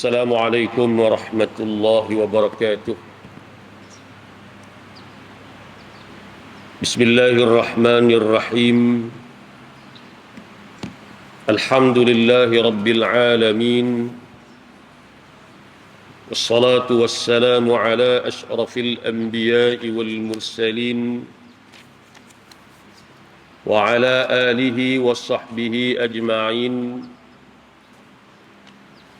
Assalamualaikum warahmatullahi wabarakatuh. Bismillahirrahmanirrahim. Alhamdulillahi rabbil alamin. Wassalatu wassalamu ala asyrafil anbiya'i wal mursalin wa ala alihi wa sahbihi ajma'in.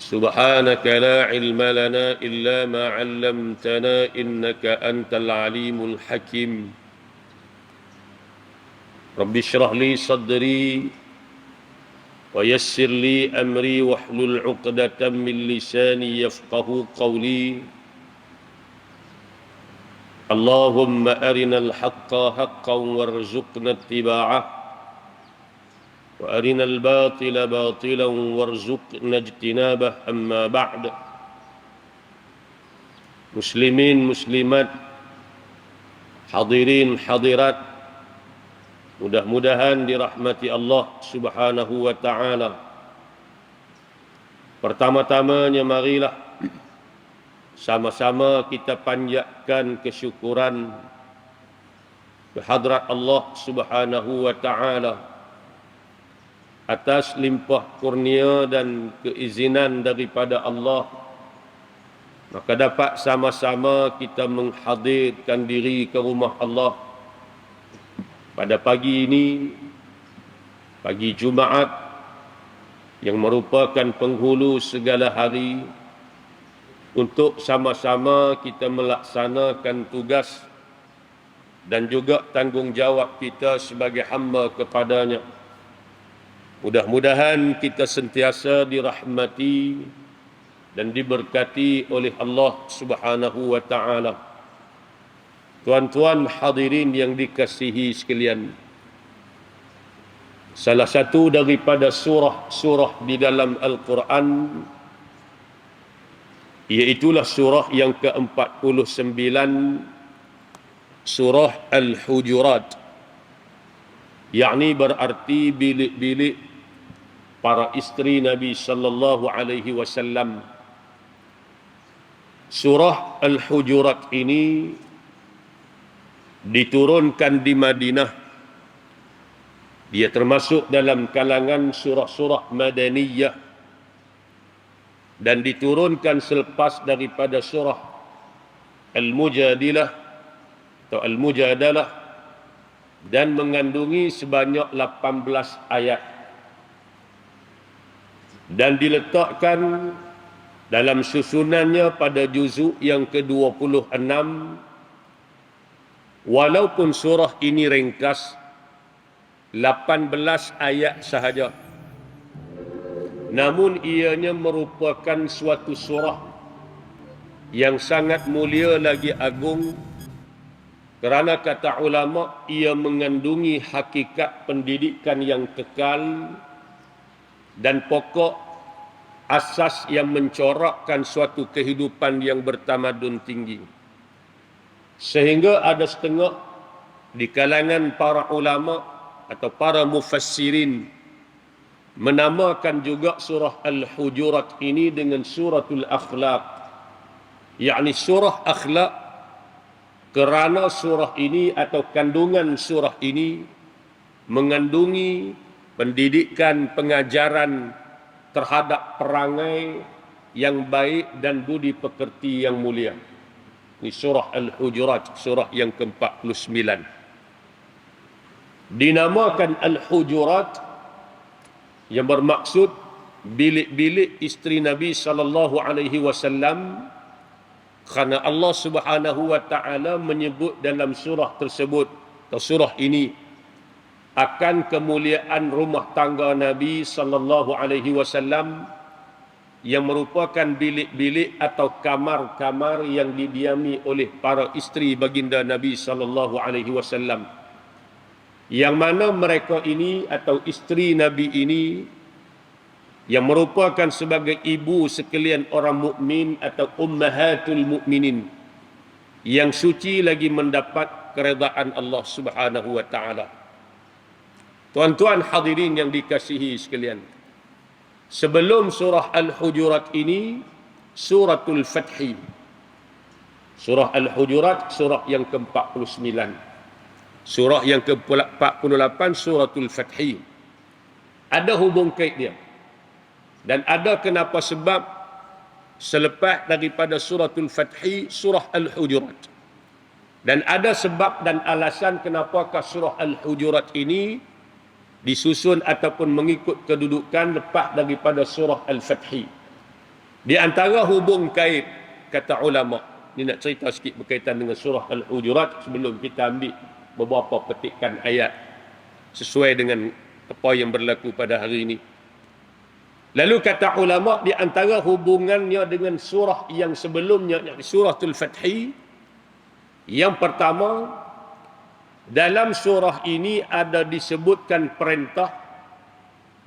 Subhanaka la ilma lana illa ma 'allamtana innaka antal alimul hakim. Rabbi shrah li sadri wa yassir li amri wahlul 'uqdatam min lisani yafqahu qawli. Allahumma arinal haqqa haqqan warzuqna ittiba'ah wa arinal batila batilan warzuqna ijtinabah. Amma ba'd. Muslimin muslimat, hadirin hadirat, mudah-mudahan dirahmati Allah Subhanahu wa ta'ala. Pertama-tamanya marilah sama-sama kita panjatkan kesyukuran kehadrat Allah Subhanahu wa ta'ala atas limpah kurnia dan keizinan daripada Allah, maka dapat sama-sama kita menghadirkan diri ke rumah Allah pada pagi ini, pagi Jumaat yang merupakan penghulu segala hari, untuk sama-sama kita melaksanakan tugas dan juga tanggungjawab kita sebagai hamba kepadanya. Mudah-mudahan kita sentiasa dirahmati dan diberkati oleh Allah Subhanahu wa ta'ala. Tuan-tuan hadirin yang dikasihi sekalian, salah satu daripada surah-surah di dalam Al-Quran, iaitulah surah yang ke-49, surah Al-Hujurat, yakni berarti bilik-bilik para isteri Nabi sallallahu alaihi wasallam. Surah Al-Hujurat ini diturunkan di Madinah. Dia termasuk dalam kalangan surah-surah Madaniyah dan diturunkan selepas daripada surah Al-Mujadilah atau Al-Mujadalah dan mengandungi sebanyak 18 ayat dan diletakkan dalam susunannya pada juzuk yang ke-26. Walaupun surah ini ringkas, 18 ayat sahaja, namun ianya merupakan suatu surah yang sangat mulia lagi agung, kerana kata ulama ia mengandungi hakikat pendidikan yang kekal dan pokok asas yang mencorakkan suatu kehidupan yang bertamadun tinggi. Sehingga ada setengah di kalangan para ulama atau para mufassirin menamakan juga surah Al-Hujurat ini dengan suratul akhlaq, yakni surah akhlak, kerana surah ini atau kandungan surah ini mengandungi pendidikan, pengajaran terhadap perangai yang baik dan budi pekerti yang mulia. Ini surah Al-Hujurat, surah yang ke-49. Dinamakan Al-Hujurat yang bermaksud bilik-bilik isteri Nabi sallallahu alaihi wasallam, kerana Allah Subhanahu wa ta'ala menyebut dalam surah tersebut atau surah ini akan kemuliaan rumah tangga Nabi sallallahu alaihi wasallam yang merupakan bilik-bilik atau kamar-kamar yang didiami oleh para isteri baginda Nabi sallallahu alaihi wasallam, yang mana mereka ini atau isteri Nabi ini yang merupakan sebagai ibu sekalian orang mukmin atau ummahatul mukminin, yang suci lagi mendapat keredaan Allah Subhanahu wa ta'ala. Tuan-tuan hadirin yang dikasihi sekalian, sebelum surah Al-Hujurat ini suratul Fathi. Surah Al-Hujurat, surah yang ke-49. Surah yang ke-48, suratul Fathi. Ada hubung kait dia. Dan ada kenapa sebab selepas daripada suratul Fathi, surah Al-Hujurat. Dan ada sebab dan alasan kenapakah surah Al-Hujurat ini disusun ataupun mengikut kedudukan lepas daripada surah Al-Fathi. Di antara hubung kait, kata ulama', ini nak cerita sikit berkaitan dengan surah Al-Hujurat sebelum kita ambil beberapa petikan ayat sesuai dengan apa yang berlaku pada hari ini. Lalu kata ulama' di antara hubungannya dengan surah yang sebelumnya, yakni suratul Fathi, yang pertama, dalam surah ini ada disebutkan perintah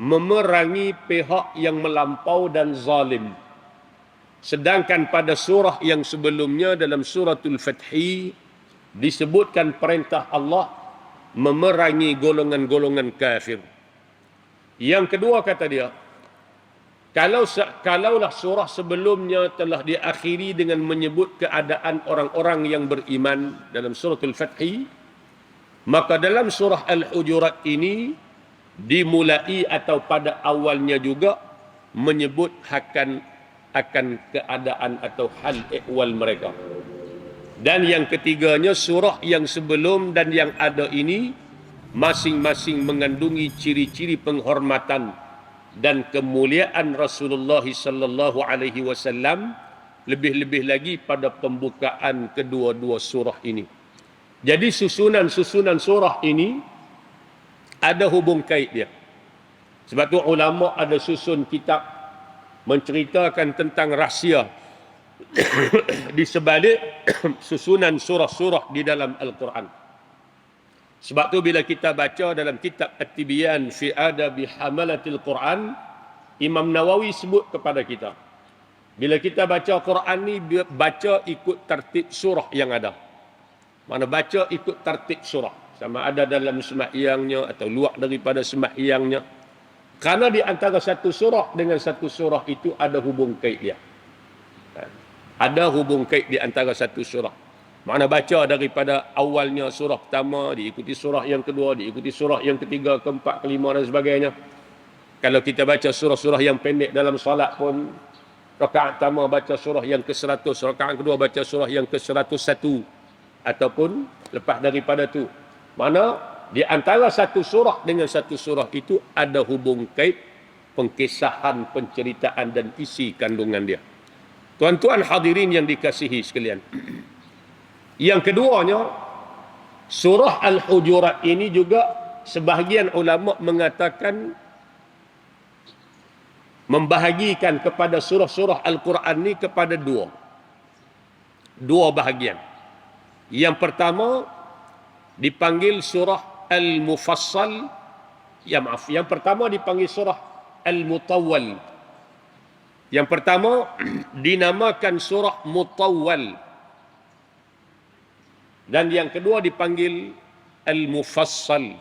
memerangi pihak yang melampau dan zalim. Sedangkan pada surah yang sebelumnya dalam suratul Fathi disebutkan perintah Allah memerangi golongan-golongan kafir. Yang kedua kata dia, kalaulah surah sebelumnya telah diakhiri dengan menyebut keadaan orang-orang yang beriman dalam suratul Fathi, maka dalam surah Al-Hujurat ini dimulai atau pada awalnya juga menyebut akan keadaan atau hal ihwal mereka. Dan yang ketiganya, surah yang sebelum dan yang ada ini masing-masing mengandungi ciri-ciri penghormatan dan kemuliaan Rasulullah sallallahu alaihi wasallam, lebih-lebih lagi pada pembukaan kedua-dua surah ini. Jadi susunan surah ini ada hubung kait dia. Sebab tu ulama ada susun kitab menceritakan tentang rahsia di sebalik susunan surah-surah di dalam Al-Quran. Sebab tu bila kita baca dalam kitab At-Tibyan fi Adabi Hamalatil Quran, Imam Nawawi sebut kepada kita, bila kita baca Quran ni, baca ikut tertib surah yang ada. Mana baca ikut tertib surah, sama ada dalam sembahyangnya atau luar daripada sembahyangnya. Karena di antara satu surah dengan satu surah itu ada hubung kait dia. Ada hubung kait di antara satu surah. Mana baca daripada awalnya surah pertama, diikuti surah yang kedua, diikuti surah yang ketiga, keempat, kelima dan sebagainya. Kalau kita baca surah-surah yang pendek dalam salat pun, rakaat pertama baca surah yang ke-100, rakaat kedua baca surah yang ke-101. Ataupun lepas daripada tu. Mana di antara satu surah dengan satu surah itu ada hubung kait, pengkisahan, penceritaan dan isi kandungan dia. Tuan-tuan hadirin yang dikasihi sekalian. Yang keduanya, surah Al-Hujurat ini juga sebahagian ulama mengatakan membahagikan kepada surah-surah Al-Quran ini kepada dua bahagian. Yang pertama dipanggil surah Al-Mufassal. Yang pertama dipanggil surah Al-Mutawwal. Yang pertama dinamakan surah Mutawwal. Dan yang kedua dipanggil Al-Mufassal.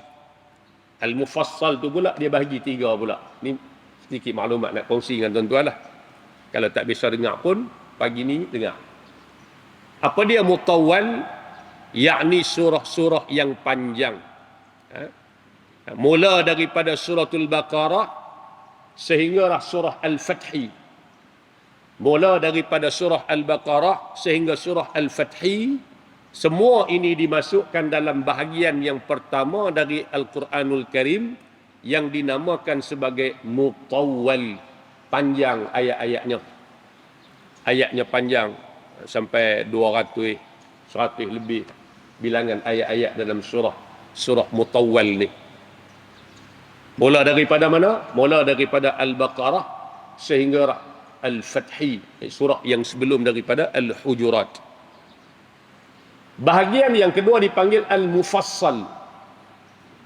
Al-Mufassal tu pula dia bahagi 3 pula. Ni sedikit maklumat nak kongsi dengan tuan-tuan lah. Kalau tak bisa dengar pun, pagi ni dengar. Apa dia Mutawwal? Yakni surah-surah yang panjang. Mula daripada suratul Baqarah sehinggalah surah Al-Fathi. Mula daripada surah Al-Baqarah sehingga surah Al-Fathi, semua ini dimasukkan dalam bahagian yang pertama dari Al-Quranul Karim yang dinamakan sebagai Mutawwal. Panjang ayat-ayatnya. Ayatnya panjang sampai 200, 100 lebih bilangan ayat-ayat dalam surah Mutawwal ni. Mula daripada mana? Mula daripada Al-Baqarah sehingga Al-Fathi, surah yang sebelum daripada Al-Hujurat. Bahagian yang kedua dipanggil Al-Mufassal.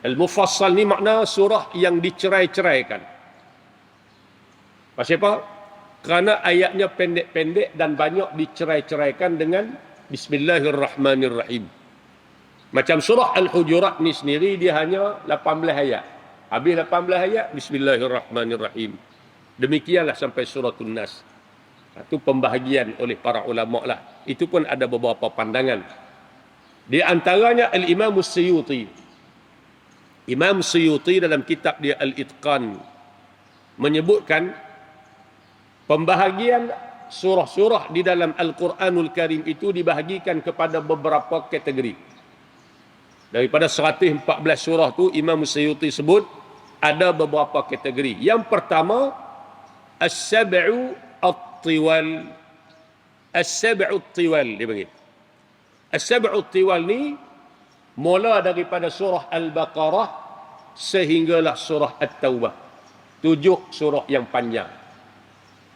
Al-Mufassal ni makna surah yang dicerai-ceraikan. Pasal apa? Kerana ayatnya pendek-pendek dan banyak dicerai-ceraikan dengan Bismillahirrahmanirrahim. Macam surah Al-Hujurat ni sendiri dia hanya 18 ayat. Habis 18 ayat Bismillahirrahmanirrahim. Demikianlah sampai suratul Nas. Itu pembahagian oleh para ulama lah. Itu pun ada beberapa pandangan. Di antaranya Al-Imam Suyuti. Imam Suyuti dalam kitab dia Al-Itqan menyebutkan pembahagian surah-surah di dalam Al-Quranul Karim itu dibahagikan kepada beberapa kategori. Daripada 114 surah tu Imam Suyuti sebut ada beberapa kategori. Yang pertama, As-Sab'u At-Tiwal. As-Sab'u At-Tiwal dia panggil. As-Sab'u At-Tiwal ni mula daripada surah Al-Baqarah sehinggalah surah At-Taubah. 7 surah yang panjang.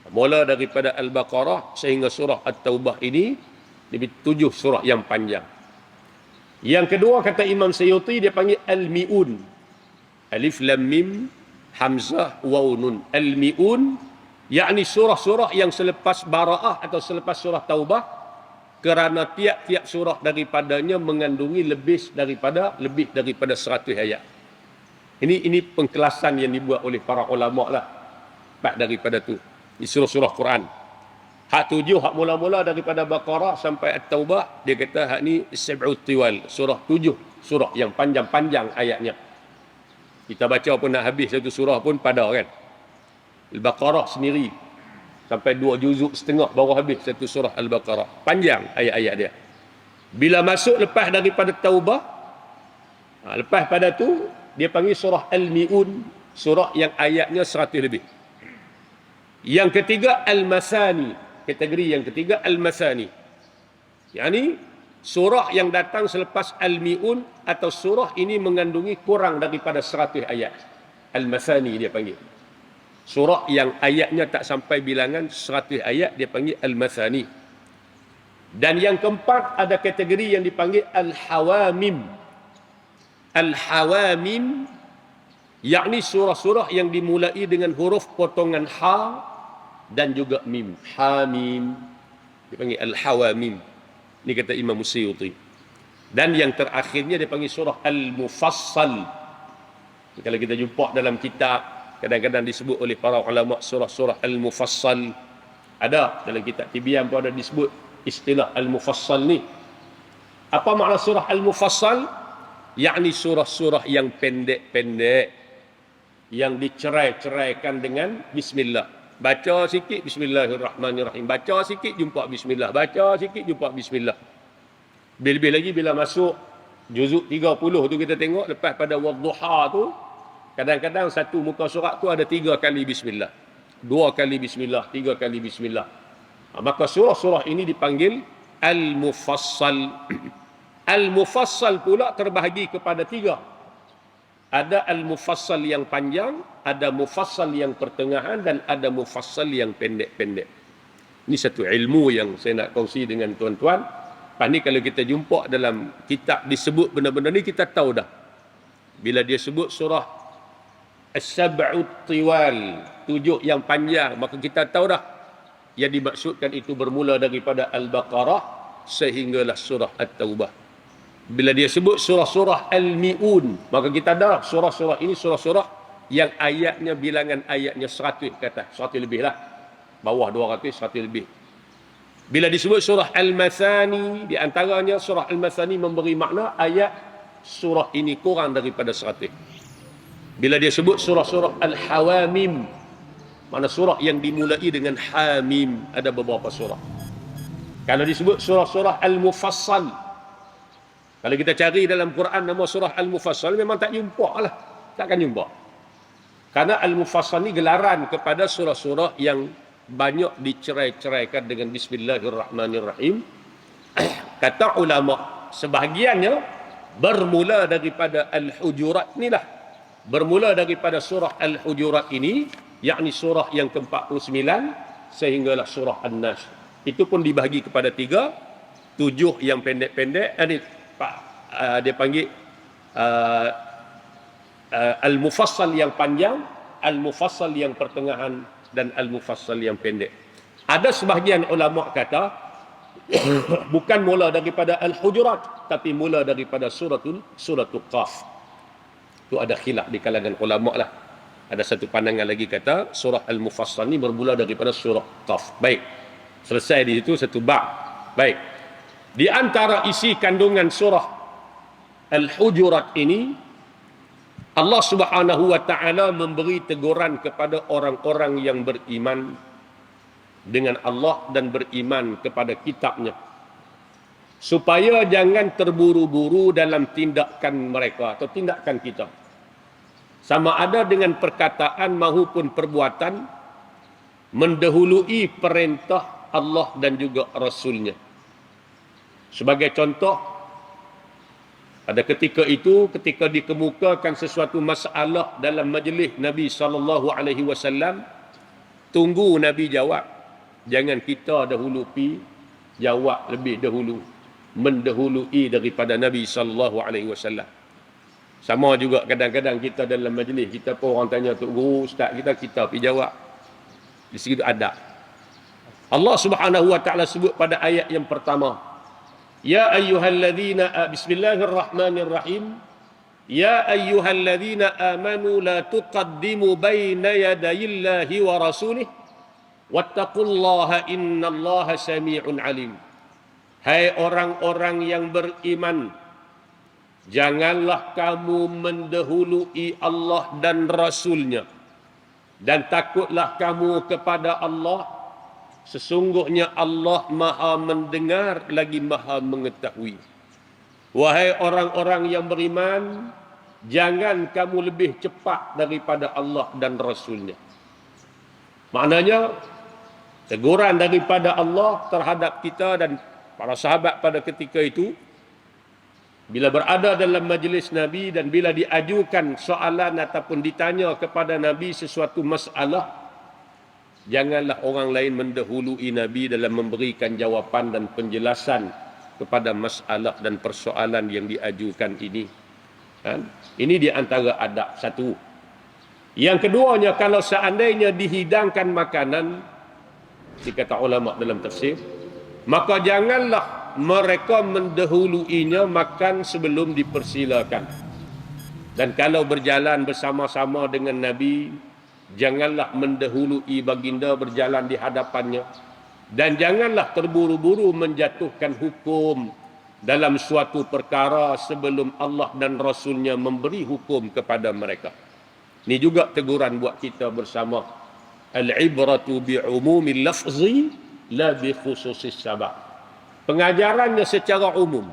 Mula daripada Al-Baqarah sehingga surah At-Taubah ini 7 surah yang panjang. Yang kedua kata Imam Suyuti dia panggil Al-Mi'un. Alif Lam Mim Hamzah Waw Nun. Al-Mi'un yakni surah-surah yang selepas Bara'ah atau selepas surah Taubah, kerana tiap-tiap surah daripadanya mengandungi lebih daripada 100 ayat. Ini pengkelasan yang dibuat oleh para ulama lah. Lepas daripada tu di surah-surah Quran. Hak 7 hak mula-mula daripada Baqarah sampai At-Taubah, dia kata hak ni Sab'ut Tiwal, surah 7, surah yang panjang-panjang ayatnya. Kita baca pun nak habis satu surah pun pada kan. Al-Baqarah sendiri sampai 2 juzuk setengah baru habis satu surah Al-Baqarah. Panjang ayat-ayat dia. Bila masuk lepas daripada Taubah, lepas pada tu dia panggil surah Al-Mi'un, surah yang ayatnya 100 lebih. Yang ketiga Al-Masani, kategori yang ketiga Al-Masani. Yani surah yang datang selepas Al-Mi'un atau surah ini mengandungi kurang daripada 100 ayat. Al-Masani dia panggil. Surah yang ayatnya tak sampai bilangan 100 ayat dia panggil Al-Masani. Dan yang keempat ada kategori yang dipanggil Al-Hawamim. Al-Hawamim yakni surah-surah yang dimulai dengan huruf potongan ha dan juga mim. Hamim dipanggil Al-Hawamim. Ini kata Imam Suyuti. Dan yang terakhirnya dipanggil surah Al-Mufassal. Kalau kita jumpa dalam kitab, kadang-kadang disebut oleh para ulama surah-surah Al-Mufassal. Ada dalam kitab Tibyan pun ada disebut istilah Al-Mufassal ni. Apa makna surah Al-Mufassal? Yakni surah-surah yang pendek-pendek, yang dicerai-ceraikan dengan bismillah. Baca sikit Bismillahirrahmanirrahim. Baca sikit jumpa bismillah. Baca sikit jumpa bismillah. Lebih-lebih lagi bila masuk juzuk 30 tu kita tengok lepas pada Wadduha tu, kadang-kadang satu muka surat tu ada 3 kali bismillah. 2 kali bismillah, 3 kali bismillah. Maka surah-surah ini dipanggil Al-Mufassal. Al-Mufassal pula terbahagi kepada 3. Ada Al-Mufassal yang panjang, ada Mufassal yang pertengahan, dan ada Mufassal yang pendek-pendek. Ini satu ilmu yang saya nak kongsi dengan tuan-tuan. Lepas ni kalau kita jumpa dalam kitab disebut benda-benda ni, kita tahu dah. Bila dia sebut surah As-Sab'ut Tiwal, 7 yang panjang, maka kita tahu dah yang dimaksudkan itu bermula daripada Al-Baqarah sehinggalah surah At-Taubah. Bila dia sebut surah-surah Al-Mi'un, maka kita dah surah-surah ini surah-surah yang ayatnya bilangan ayatnya 100 kata, 100 lebih lah. Bawah 200, 100 lebih. Bila disebut surah Al-Mathani, di antaranya surah Al-Mathani memberi makna ayat surah ini kurang daripada 100. Bila dia sebut surah-surah Al-Hawamim, mana surah yang dimulai dengan Hamim, ada beberapa surah. Kalau disebut surah-surah Al-Mufassal, kalau kita cari dalam Quran nama surah Al-Mufassal, memang tak jumpa lah. Takkan jumpa. Karena Al-Mufassal ni gelaran kepada surah-surah yang banyak dicerai-ceraikan dengan Bismillahirrahmanirrahim. Kata ulama, sebahagiannya bermula daripada Al-Hujurat ni lah. Bermula daripada surah Al-Hujurat ini, yakni surah yang ke-49 sehinggalah surah An-Nas. Itu pun dibahagi kepada 3. 7 yang pendek-pendek. Dia panggil Al-Mufassal yang panjang, Al-Mufassal yang pertengahan, dan Al-Mufassal yang pendek. Ada sebahagian ulama kata bukan mula daripada Al-Hujurat, tapi mula daripada suratul Qaf. Itu ada khilaf di kalangan ulama lah. Ada satu pandangan lagi kata surah Al-Mufassal ni bermula daripada surah Qaf. Baik. Selesai di situ satu bab. Baik. Di antara isi kandungan surah Al-Hujurat ini, Allah Subhanahu wa taala memberi teguran kepada orang-orang yang beriman dengan Allah dan beriman kepada kitabnya, supaya jangan terburu-buru dalam tindakan mereka atau tindakan kita, sama ada dengan perkataan maupun perbuatan, mendahului perintah Allah dan juga Rasulnya. Sebagai contoh, pada ketika itu, ketika dikemukakan sesuatu masalah dalam majlis Nabi SAW, tunggu Nabi jawab. Jangan kita dahulu pi jawab lebih dahulu, mendahului daripada Nabi SAW. Sama juga kadang-kadang kita dalam majlis, kita pun orang tanya Tok Guru, Ustaz kita pi jawab. Di situ ada. Allah Subhanahu wa taala sebut pada ayat yang pertama, Ya ayyuhalladzina bismillahirrahmanirrahim. Ya ayyuhalladzina amanu la tuqaddimu baina yadayillahi wa rasulih wattaqullaha innallaha samii'un alim. Hai orang-orang yang beriman, janganlah kamu mendahului Allah dan Rasulnya, dan takutlah kamu kepada Allah. Sesungguhnya Allah maha mendengar lagi maha mengetahui. Wahai orang-orang yang beriman, jangan kamu lebih cepat daripada Allah dan Rasulnya. Maknanya, teguran daripada Allah terhadap kita dan para sahabat pada ketika itu, bila berada dalam majlis Nabi dan bila diajukan soalan ataupun ditanya kepada Nabi sesuatu masalah, janganlah orang lain mendahului Nabi dalam memberikan jawapan dan penjelasan kepada masalah dan persoalan yang diajukan ini. Ini di antara adab satu. Yang keduanya, kalau seandainya dihidangkan makanan, dikata ulama dalam tafsir, maka janganlah mereka mendahuluinya makan sebelum dipersilakan. Dan kalau berjalan bersama-sama dengan Nabi, janganlah mendahului baginda berjalan di hadapannya, dan janganlah terburu-buru menjatuhkan hukum dalam suatu perkara sebelum Allah dan Rasulnya memberi hukum kepada mereka. Ini juga teguran buat kita bersama. Al-ibratu bi'umumil lafzi la bi khususis sabab. Pengajarannya secara umum.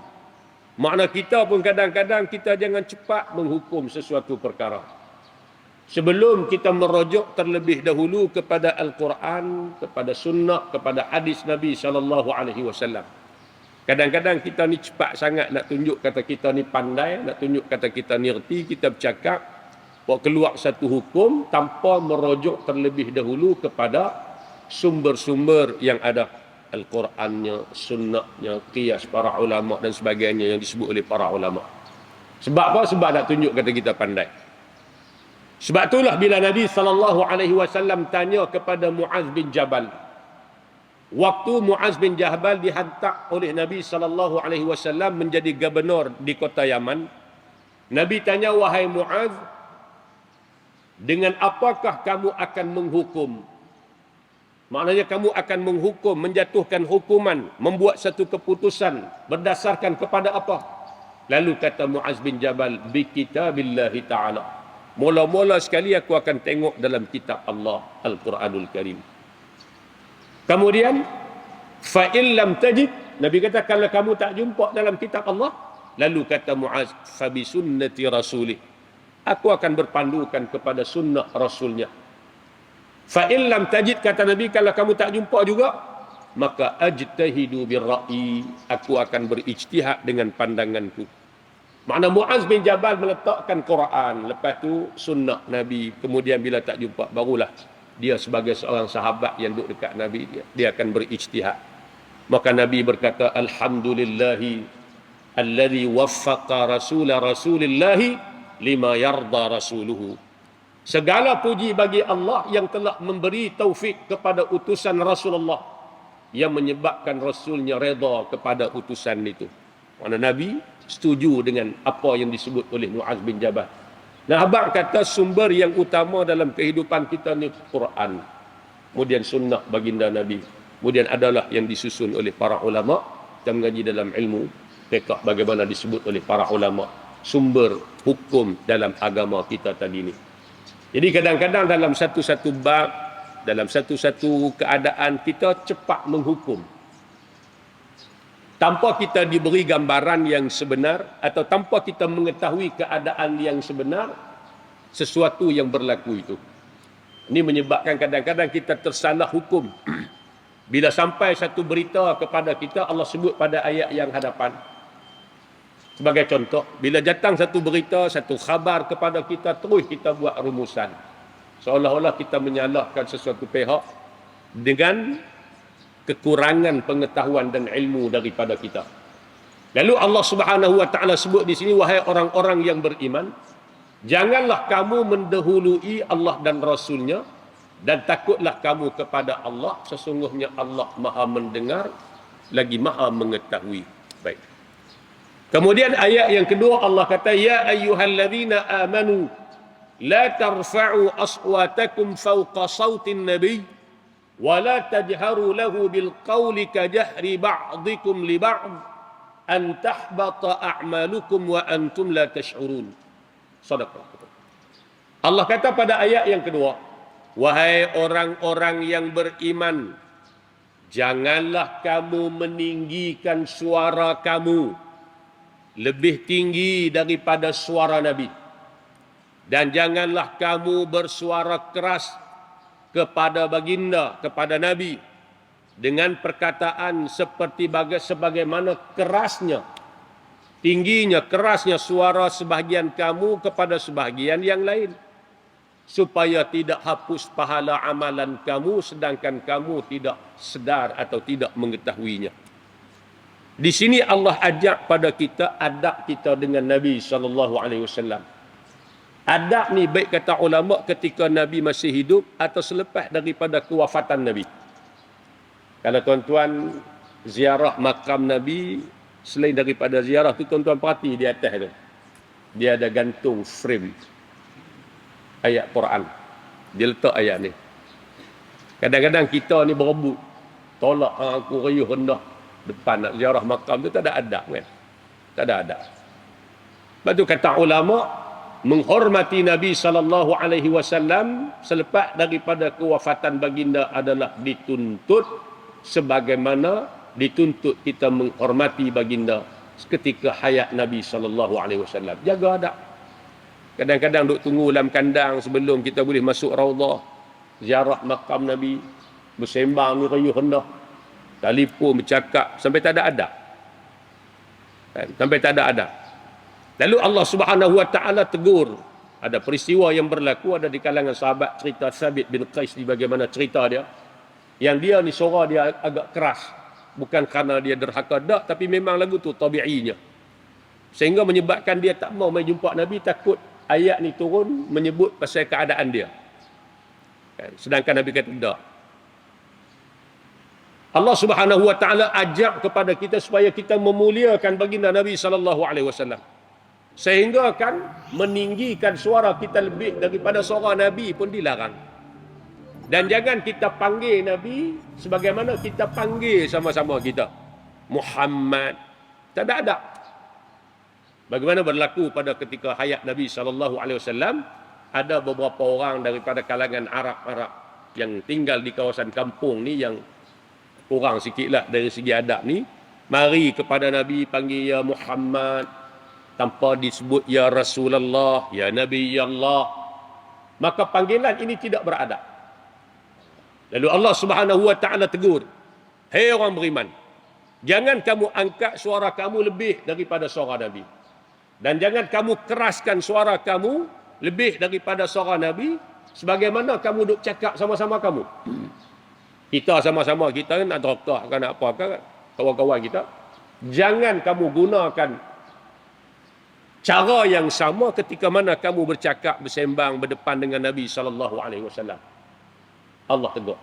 Makna kita pun kadang-kadang kita jangan cepat menghukum sesuatu perkara. Sebelum kita merujuk terlebih dahulu kepada Al-Quran, kepada sunnah, kepada hadis Nabi SAW. Kadang-kadang kita ni cepat sangat nak tunjuk kata kita ni pandai, nak tunjuk kata kita ni erti, kita bercakap, buat keluar satu hukum tanpa merujuk terlebih dahulu kepada sumber-sumber yang ada. Al-Qurannya, sunnahnya, qiyas para ulama dan sebagainya yang disebut oleh para ulama. Sebab apa? Sebab nak tunjuk kata kita pandai. Sebab itulah bila Nabi SAW tanya kepada Muaz bin Jabal, waktu Muaz bin Jabal dihantar oleh Nabi SAW menjadi gubernur di kota Yaman, Nabi tanya, wahai Muaz, dengan apakah kamu akan menghukum? Maknanya kamu akan menghukum, menjatuhkan hukuman, membuat satu keputusan berdasarkan kepada apa? Lalu kata Muaz bin Jabal, bi kitabillahi ta'ala. Mula-mula sekali aku akan tengok dalam kitab Allah, Al-Quranul Karim. Kemudian, fa'in lam tajid, Nabi kata kalau kamu tak jumpa dalam kitab Allah, lalu kata Muaz, fabi sunnati rasulih, aku akan berpandukan kepada sunnah Rasulnya. Fa'in lam tajid, kata Nabi, kalau kamu tak jumpa juga, maka ajtahidu birra'i, aku akan berijtihad dengan pandanganku. Makna Muaz bin Jabal meletakkan Quran, lepas tu sunnah Nabi, kemudian bila tak jumpa, barulah dia sebagai seorang sahabat yang duduk dekat Nabi, dia akan berijtihad. Maka Nabi berkata, alhamdulillahi alladhi waffaqa rasulillahi lima yarda rasuluhu. Segala puji bagi Allah yang telah memberi taufik kepada utusan Rasulullah, yang menyebabkan Rasulnya reda kepada utusan itu. Makna Nabi setuju dengan apa yang disebut oleh Muaz bin Jabal. Nah, abang kata sumber yang utama dalam kehidupan kita ni Quran, kemudian sunnah baginda Nabi. Kemudian adalah yang disusun oleh para ulama. Kita mengaji dalam ilmu fiqh bagaimana disebut oleh para ulama sumber hukum dalam agama kita tadi ni. Jadi kadang-kadang dalam satu-satu bab, dalam satu-satu keadaan kita cepat menghukum tanpa kita diberi gambaran yang sebenar atau tanpa kita mengetahui keadaan yang sebenar sesuatu yang berlaku itu. Ini menyebabkan kadang-kadang kita tersalah hukum. Bila sampai satu berita kepada kita, Allah sebut pada ayat yang hadapan. Sebagai contoh, bila datang satu berita, satu khabar kepada kita, terus kita buat rumusan. Seolah-olah kita menyalahkan sesuatu pihak dengan kekurangan pengetahuan dan ilmu daripada kita. Lalu Allah Subhanahu wa taala sebut di sini, wahai orang-orang yang beriman, janganlah kamu mendahului Allah dan Rasul-Nya dan takutlah kamu kepada Allah, sesungguhnya Allah Maha mendengar lagi Maha mengetahui. Baik. Kemudian ayat yang kedua Allah kata, ya ayyuhalladzina amanu la tarfa'u aswatakum fawqa sautin nabiy wa la tajharu lahu bil qawli ka jahri ba'dikum li ba'd an tahbata a'malukum wa antum la tash'urun. Sadaqah. Allah kata pada ayat yang kedua, wahai orang-orang yang beriman, janganlah kamu meninggikan suara kamu lebih tinggi daripada suara Nabi. Dan janganlah kamu bersuara keras kepada baginda, kepada Nabi, dengan perkataan sebagaimana kerasnya, tingginya, kerasnya suara sebahagian kamu kepada sebahagian yang lain, supaya tidak hapus pahala amalan kamu sedangkan kamu tidak sedar atau tidak mengetahuinya. Di sini Allah ajak pada kita adab kita dengan Nabi SAW. Adab ni baik kata ulama ketika Nabi masih hidup atau selepas daripada kewafatan Nabi. Kalau tuan-tuan ziarah makam Nabi, selain daripada ziarah tu, tuan-tuan perhati di atas tu, dia ada gantung frame ayat Quran. Dia letak ayat ni. Kadang-kadang kita ni berebut, tolak aku riuh rendah depan nak ziarah makam tu, tak ada adab kan? Tak ada adab. Sebab tu kata ulama, menghormati Nabi SAW selepas daripada kewafatan baginda adalah dituntut sebagaimana dituntut kita menghormati baginda ketika hayat Nabi SAW. Jaga adab. Kadang-kadang duk tunggu dalam kandang sebelum kita boleh masuk raudhah, ziarah makam Nabi, bersembang ni riuh rendah, telefon bercakap sampai tak ada adab. Sampai tak ada adab. Lalu Allah Subhanahu wa taala tegur. Ada peristiwa yang berlaku, ada di kalangan sahabat cerita Thabit bin Qais ni, bagaimana cerita dia. Yang dia ni suara dia agak keras. Bukan kerana dia derhaka dak, tapi memang lagu tu tabi'inya. Sehingga menyebabkan dia tak mau mai jumpa Nabi, takut ayat ni turun menyebut pasal keadaan dia. Sedangkan Nabi kata dak. Allah Subhanahu wa taala ajak kepada kita supaya kita memuliakan baginda Nabi sallallahu alaihi wasallam. Sehingga kan meninggikan suara kita lebih daripada suara Nabi pun dilarang. Dan jangan kita panggil Nabi sebagaimana kita panggil sama-sama kita. Muhammad. Tak ada adab. Bagaimana berlaku pada ketika hayat Nabi SAW, ada beberapa orang daripada kalangan Arab-Arab yang tinggal di kawasan kampung ni, yang kurang sikitlah dari segi adab ni, mari kepada Nabi panggil ya Muhammad, tanpa disebut ya Rasulullah, ya Nabi ya Allah. Maka panggilan ini tidak beradab. Lalu Allah Subhanahu wa taala tegur, hei orang beriman, jangan kamu angkat suara kamu lebih daripada suara Nabi. Dan jangan kamu keraskan suara kamu lebih daripada suara Nabi, sebagaimana kamu duk cakap sama-sama kamu. Kita sama-sama, kita kan nak rokok, kan nak apa kan, kawan-kawan kita. Jangan kamu gunakan cara yang sama ketika mana kamu bercakap, bersembang, berdepan dengan Nabi SAW. Allah tegur.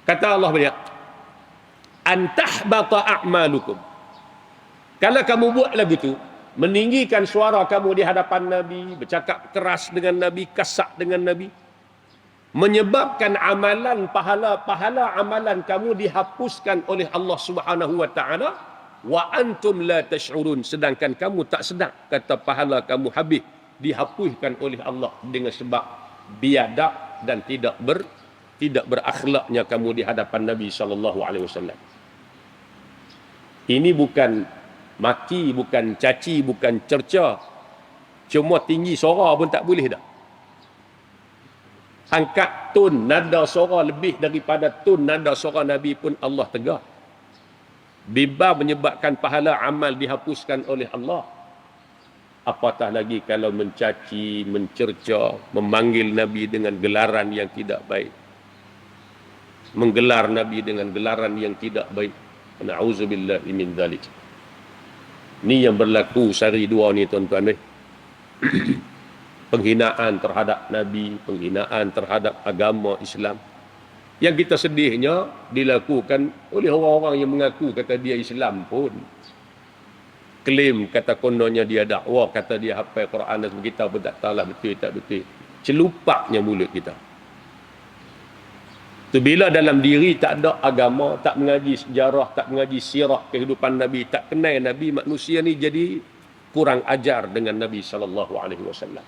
Kata Allah banyak, antahbata a'malukum. Kalau kamu buat lagu tu, meninggikan suara kamu di hadapan Nabi, bercakap keras dengan Nabi, kasak dengan Nabi, menyebabkan amalan pahala-pahala amalan kamu dihapuskan oleh Allah Subhanahu wa taala wa antum la tash'urun, sedangkan kamu tak sedar kata pahala kamu habis dihapuskan oleh Allah dengan sebab biadab dan tidak berakhlaknya kamu di hadapan Nabi sallallahu alaihi wasallam. Ini bukan maki, bukan caci, bukan cerca. Cuma tinggi suara pun tak boleh dah. Angkat tun nada suara lebih daripada tun nada suara Nabi pun Allah tegar. Biba menyebabkan pahala amal dihapuskan oleh Allah. Apatah lagi kalau mencaci, mencerca, memanggil Nabi dengan gelaran yang tidak baik. Menggelar Nabi dengan gelaran yang tidak baik. Na'udzubillahi min dzalik. Ini yang berlaku sehari dua ni tuan-tuan. Penghinaan terhadap Nabi, penghinaan terhadap agama Islam. Yang kita sedihnya dilakukan oleh orang-orang yang mengaku kata dia Islam pun. Klaim kata kononnya dia dakwah, kata dia hafal Quran dan kita pun tak tahulah betul tak betul. Celupaknya mulut kita. Tu bila dalam diri tak ada agama, tak mengaji sejarah, tak mengaji sirah kehidupan Nabi, tak kenal Nabi, manusia ni jadi kurang ajar dengan Nabi sallallahu alaihi wasallam.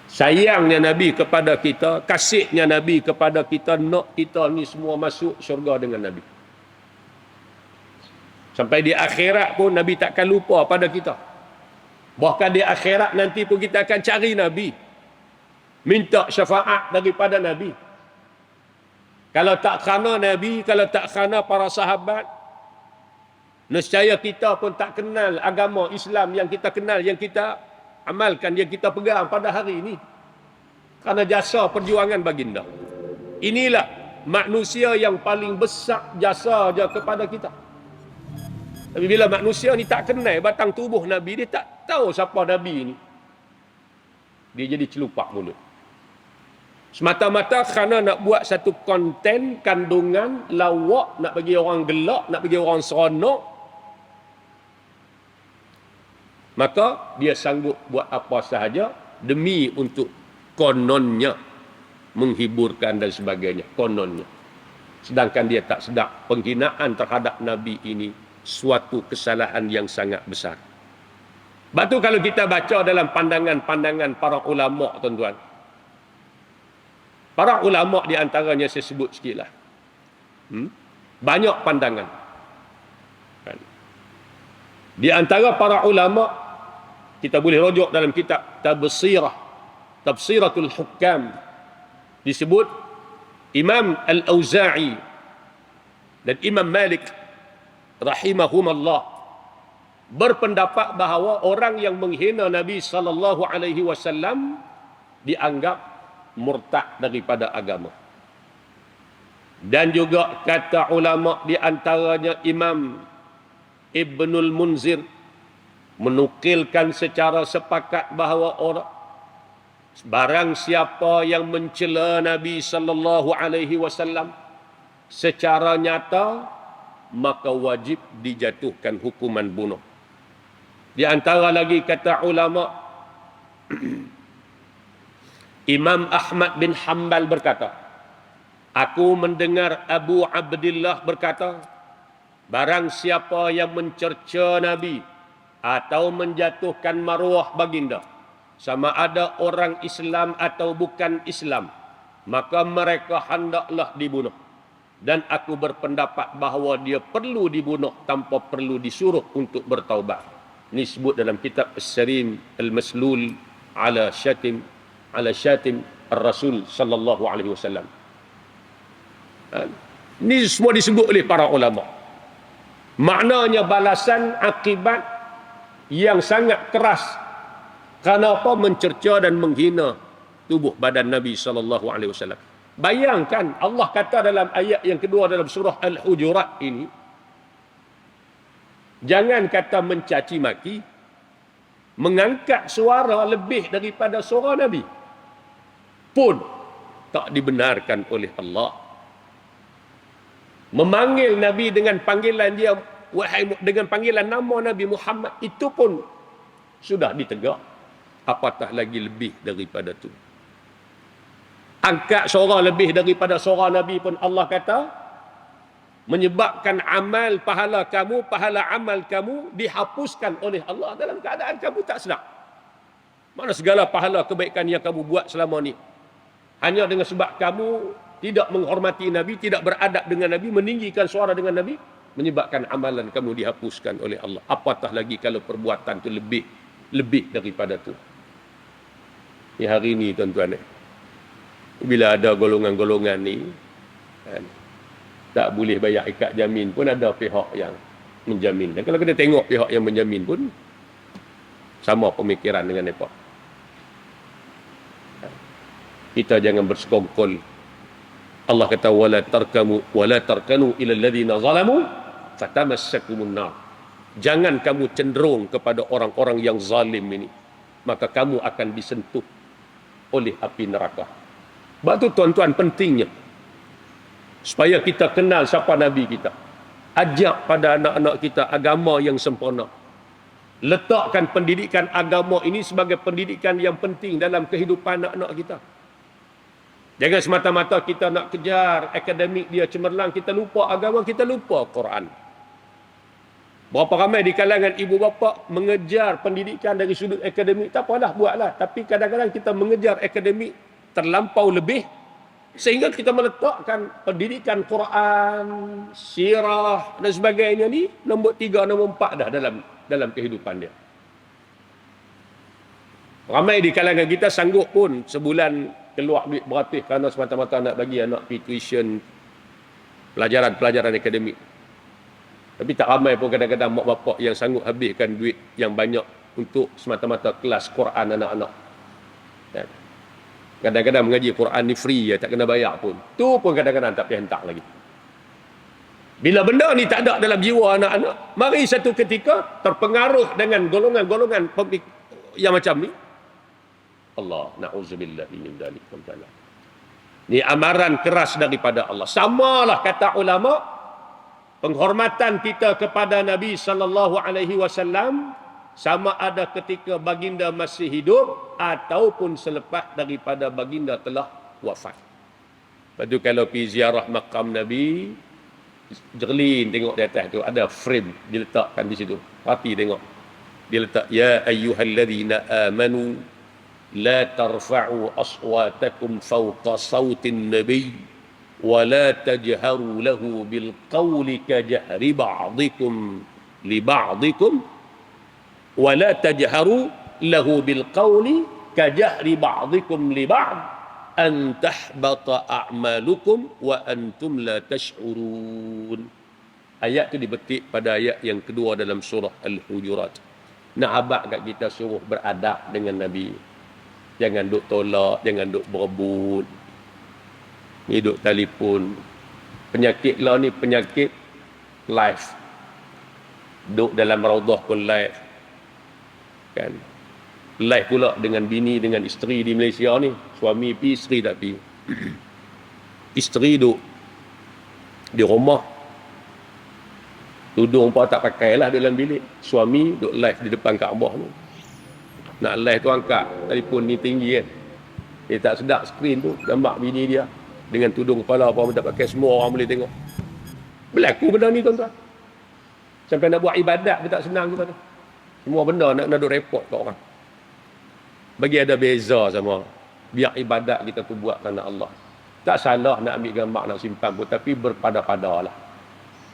Sayangnya Nabi kepada kita, kasihnya Nabi kepada kita, nak kita ni semua masuk syurga dengan Nabi. Sampai di akhirat pun Nabi takkan lupa pada kita. Bahkan di akhirat nanti pun kita akan cari Nabi. Minta syafaat daripada Nabi. Kalau tak kerana Nabi, kalau tak kerana para sahabat, nescaya kita pun tak kenal agama Islam yang kita kenal, yang kita amalkan, yang kita pegang pada hari ini. Kerana jasa perjuangan baginda. Inilah manusia yang paling besar jasa dia kepada kita. Tapi bila manusia ni tak kenal batang tubuh Nabi, dia tak tahu siapa Nabi ni, dia jadi celupak mulut. Semata-mata kerana nak buat satu konten, kandungan, lawak, nak bagi orang gelak, nak bagi orang seronok, maka dia sanggup buat apa sahaja demi untuk kononnya menghiburkan dan sebagainya, kononnya. Sedangkan dia tak sedar penghinaan terhadap Nabi ini suatu kesalahan yang sangat besar. Sebab tu kalau kita baca dalam pandangan-pandangan para ulama, tuan-tuan, para ulama di antaranya saya sebut sikitlah. Banyak pandangan. Di antara para ulama, kita boleh rujuk dalam kitab Tafsiratul Hukam, disebut Imam Al-Auza'i dan Imam Malik rahimahumullah berpendapat bahawa orang yang menghina Nabi sallallahu alaihi wasallam dianggap murtad daripada agama. Dan juga kata ulama di antaranya Imam Ibnul Munzir menukilkan secara sepakat bahawa barang siapa yang mencela Nabi sallallahu alaihi wasallam secara nyata, maka wajib dijatuhkan hukuman bunuh. Di antara lagi kata ulama, Imam Ahmad bin Hanbal berkata, aku mendengar Abu Abdillah berkata, barang siapa yang mencerca Nabi atau menjatuhkan maruah baginda, sama ada orang Islam atau bukan Islam, maka mereka hendaklah dibunuh. Dan aku berpendapat bahawa dia perlu dibunuh tanpa perlu disuruh untuk bertaubat. Ini sebut dalam kitab As-Sarim Al-Maslul ala Syatim Ar-Rasul sallallahu alaihi wasallam. Ini semua disebut oleh para ulama. Maknanya balasan akibat yang sangat keras kerana apa? Mencerca dan menghina tubuh badan Nabi sallallahu alaihi wasallam. Bayangkan Allah kata dalam ayat yang kedua dalam surah Al-Hujurat ini, jangan kata mencaci maki, mengangkat suara lebih daripada suara Nabi pun tak dibenarkan oleh Allah. Memanggil Nabi dengan panggilan dia, dengan panggilan nama Nabi Muhammad, itu pun sudah ditegak. Apatah lagi lebih daripada itu. angkat suara lebih daripada suara Nabi pun Allah kata menyebabkan pahala amal kamu dihapuskan oleh Allah dalam keadaan kamu tak sedar. Mana segala pahala kebaikan yang kamu buat selama ni hanya dengan sebab kamu tidak menghormati Nabi, tidak beradab dengan Nabi, meninggikan suara dengan Nabi, menyebabkan amalan kamu dihapuskan oleh Allah. Apatah lagi kalau perbuatan tu lebih daripada tu. Ni hari ni tuan-tuan, bila ada golongan-golongan ni kan, tak boleh bayar ikat jamin pun ada pihak yang menjamin. Dan kalau kita tengok pihak yang menjamin pun sama pemikiran dengan mereka. Kita jangan bersekongkol. Allah kata wala tarkanu ila alladhina zalamu fatamassakumun nar. Jangan kamu cenderung kepada orang-orang yang zalim ini, maka kamu akan disentuh oleh api neraka. Sebab tu tuan-tuan pentingnya supaya kita kenal siapa Nabi kita. Ajak pada anak-anak kita agama yang sempurna. Letakkan pendidikan agama ini sebagai pendidikan yang penting dalam kehidupan anak-anak kita. Jangan semata-mata kita nak kejar akademik dia cemerlang, kita lupa agama, kita lupa Quran. Berapa ramai di kalangan ibu bapa mengejar pendidikan dari sudut akademik, tak apalah, buatlah. Tapi kadang-kadang kita mengejar akademik terlampau lebih, sehingga kita meletakkan pendidikan Quran, sirah dan sebagainya ni nombor 3, nombor 4 dah dalam kehidupan dia. Ramai di kalangan kita sanggup pun sebulan keluar duit beratus kerana semata-mata nak bagi anak pergi tuition pelajaran akademik. Tapi tak ramai pun kadang-kadang mak bapak yang sanggup habiskan duit yang banyak untuk semata-mata kelas Quran anak-anak. Kadang-kadang mengaji Quran ni free, tak kena bayar pun. Tu pun kadang-kadang tak payah hentak lagi. Bila benda ni tak ada dalam jiwa anak-anak, mari satu ketika terpengaruh dengan golongan-golongan yang macam ni. Allah, na'udzubillah min dzalik. Ni amaran keras daripada Allah. Samalah kata ulama, penghormatan kita kepada Nabi sallallahu alaihi wasallam sama ada ketika baginda masih hidup ataupun selepas daripada baginda telah wafat. Lepas tu kalau pergi ziarah makam Nabi, jerlin tengok di atas tu ada frame diletakkan di situ. Hati tengok. Dia letak ya ayyuhalladzina amanu la tarfa'u aswatakum fawqa sautin nabiy wa la tajharu lahu bil qawli ka jahri ba'dikum li ba'dikum wa la tajharu lahu bil qawli ka jahri ba'dikum li ba'd an tahbata a'malukum wa antum la tash'urun. Ayat tu dibetik pada ayat yang kedua dalam surah Al-Hujurat. Nak abad kat kita suruh beradab dengan Nabi. Jangan duk tolak, jangan duk berebut. Ni duk telefon. Penyakit lah ni penyakit live. Duk dalam raudhah pun live. Kan? Live pula dengan bini, dengan isteri di Malaysia ni. Suami pi, isteri tak pi. Isteri duk di rumah. Tudung pun tak pakailah dalam bilik. Suami duk live di depan Kaabah tu. Nak live tu angkat telefon ni tinggi kan. Dia tak sedap skrin tu gambar bini dia dengan tudung kepala apa pun tak pakai, semua orang boleh tengok. Berlaku benda ni tuan-tuan. Sampai nak buat ibadat pun tak senang kita tu. Semua benda nak duk report kat orang. Bagi ada beza sama. Biar ibadat kita tu buat kerana Allah. Tak salah nak ambil gambar nak simpan pun, tapi berpada-pada lah.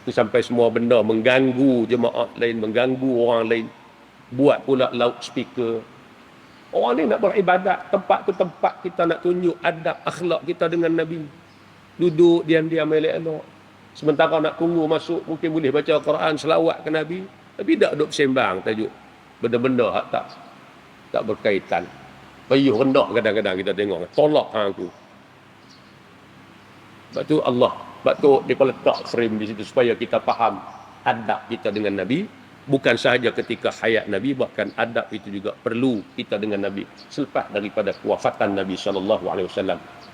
Tu sampai semua benda mengganggu jemaah lain, mengganggu orang lain. Buat pula loudspeaker. Orang ni nak beribadat, tempat tu tempat kita nak tunjuk adab akhlak kita dengan Nabi. Duduk diam-diam elok-elok. Sementara nak tunggu masuk, mungkin boleh baca Quran, selawat ke Nabi, tapi tak duduk sembang tajuk benda-benda tak berkaitan. Payuh rendah kadang-kadang kita tengok, tolak hang tu. Sebab tu sebab tu dia letak frame di situ supaya kita faham adab kita dengan Nabi. Bukan sahaja ketika hayat Nabi, bahkan adab itu juga perlu kita dengan Nabi selepas daripada kewafatan Nabi SAW,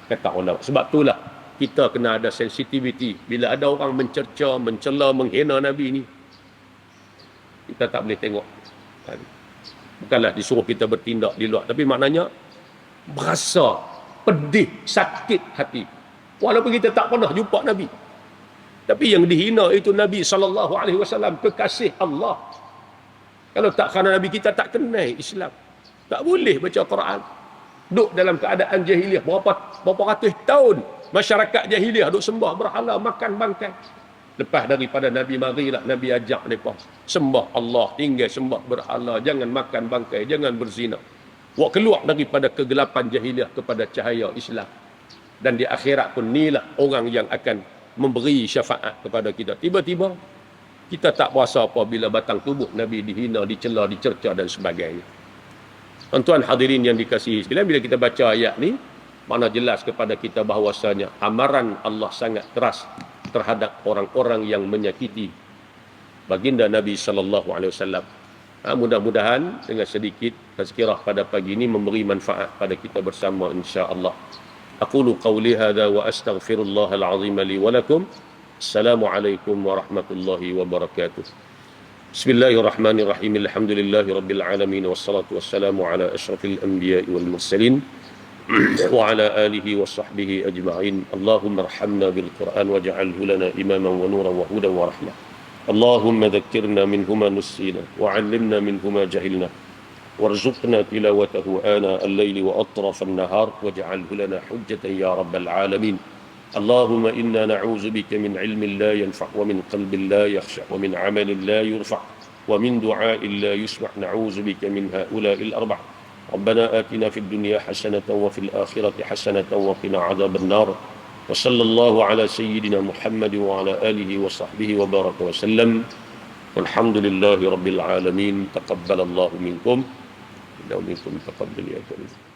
kata ulama. Sebab itulah kita kena ada sensitivity. Bila ada orang mencerca, mencela, menghina Nabi ni, kita tak boleh tengok. Bukanlah disuruh kita bertindak di luar, tapi maknanya berasa pedih, sakit hati. Walaupun kita tak pernah jumpa Nabi. Tapi yang dihina itu Nabi SAW, kekasih Allah. Kalau tak kerana Nabi kita tak kenal Islam. Tak boleh baca Quran. Duduk dalam keadaan jahiliah. Berapa ratus tahun masyarakat jahiliah duduk sembah berhala, makan bangkai. Lepas daripada Nabi marilah, Nabi ajak mereka sembah Allah, tinggal sembah berhala, jangan makan bangkai, jangan berzina. Wak keluar daripada kegelapan jahiliah kepada cahaya Islam. Dan di akhirat pun inilah orang yang akan memberi syafaat kepada kita. Tiba-tiba kita tak berasa apa bila batang tubuh Nabi dihina, dicela, dicerca dan sebagainya. Tuan-tuan hadirin yang dikasihi sekalian, bila kita baca ayat ni, mana jelas kepada kita bahawasanya amaran Allah sangat keras terhadap orang-orang yang menyakiti baginda Nabi SAW. Mudah-mudahan dengan sedikit tazkirah pada pagi ini memberi manfaat pada kita bersama insya-Allah. Aqulu qawli hadha wa astaghfirullahal azim li wa lakum. Assalamualaikum warahmatullahi wabarakatuh. Bismillahirrahmanirrahim. Alhamdulillahi rabbil alamin wassalatu wassalamu ala asyrafil anbiya'i wal mursalin wa ala alihi wa sahbihi ajma'in. Allahumma arhamna bil Qur'an waj'alhu lana imaman wa nuran wa hudan wa rahmah. Allahumma dhakkirna minhu ma nussina wa 'allimna minhu ma jahilna warzuqna tilawatahu ana al-laili wa atraf an-nahar waj'alhu lana hujjatan ya rabbal alamin. Allahumma inna na'udzu bika min 'ilmin la yanfa' wa min qalbin la yakhsha' wa min 'amalin la yurfa' wa min du'a'in la yusma'. Na'udzu bika min ha'ula'il arba'. ربنا آتنا في الدنيا حسنة وفي الآخرة حسنة وقنا عذاب النار وصلى الله على سيدنا محمد وعلى آله وصحبه وبارك وسلم والحمد لله رب العالمين. تقبل الله منكم ومنكم تقبل يا كريم.